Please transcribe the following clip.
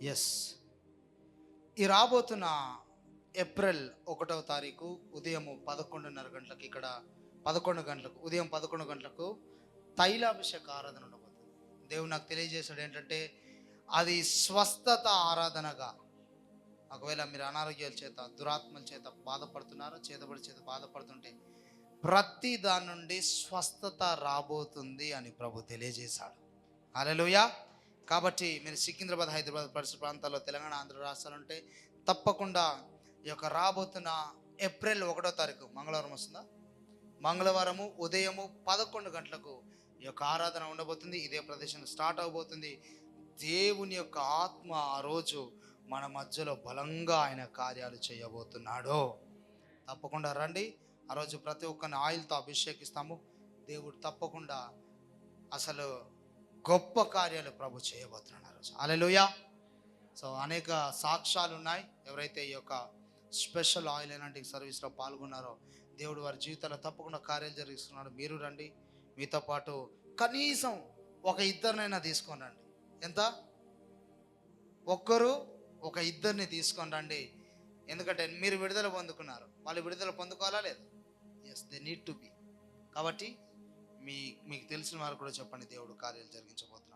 Yes, ఈ రాబోతున్న April 1వ తారీఖు ఉదయం 11:30 గంటలకు, ఇక్కడ 11 గంటలకు, ఉదయం 11 గంటలకు తైలాభిషేక ఆరాధన ఉండబోతుంది. దేవుడు నాకు తెలియజేశాడు ఏంటంటే, అది స్వస్థత ఆరాధనగా. ఒకవేళ మీరు అనారోగ్యాల చేత, దురాత్మల చేత బాధపడుతున్నారో, చేతబడి చేత బాధపడుతుంటే ప్రతి దాని నుండి స్వస్థత రాబోతుంది అని ప్రభు తెలియజేశాడు. హల్లెలూయా. కాబట్టి మీరు సికింద్రాబాద్, హైదరాబాద్ పరిసర ప్రాంతాల్లో, తెలంగాణ, ఆంధ్ర రాష్ట్రాలు ఉంటే తప్పకుండా ఈ యొక్క రాబోతున్న ఏప్రిల్ 1వ తారీఖు మంగళవారం వస్తుందా, మంగళవారము ఉదయము 11 గంటలకు ఈ యొక్క ఆరాధన ఉండబోతుంది. ఇదే ప్రదేశం స్టార్ట్ అవబోతుంది. దేవుని యొక్క ఆత్మ ఆ రోజు మన మధ్యలో బలంగా ఆయన కార్యాలు చేయబోతున్నాడు. తప్పకుండా రండి. ఆ రోజు ప్రతి ఒక్కరిని ఆయిల్తో అభిషేకిస్తాము. దేవుడు తప్పకుండా అసలు గొప్ప కార్యాలు ప్రభు చేయబోతున్నాడు ఆ రోజు. హల్లెలూయా. సో అనేక సాక్ష్యాలు ఉన్నాయి. ఎవరైతే ఈ యొక్క స్పెషల్ ఆయిల్ ఎలాంటి సర్వీస్లో పాల్గొన్నారో దేవుడు వారి జీవితాల్లో తప్పకుండా కార్యాలు జరిగిస్తున్నాడు. మీరు రండి. మీతో పాటు కనీసం ఒక ఇద్దరినైనా తీసుకొని రండి. ఎంత? ఒక ఇద్దరిని తీసుకొని రండి. ఎందుకంటే మీరు విడుదల పొందుకున్నారు, వాళ్ళు విడుదల పొందుకోవాలా లేదా? Yes, they need to be. కాబట్టి మీకు తెలిసిన వారు కూడా చెప్పండి, దేవుడు కార్యాలు జరిగించబోతున్నారు.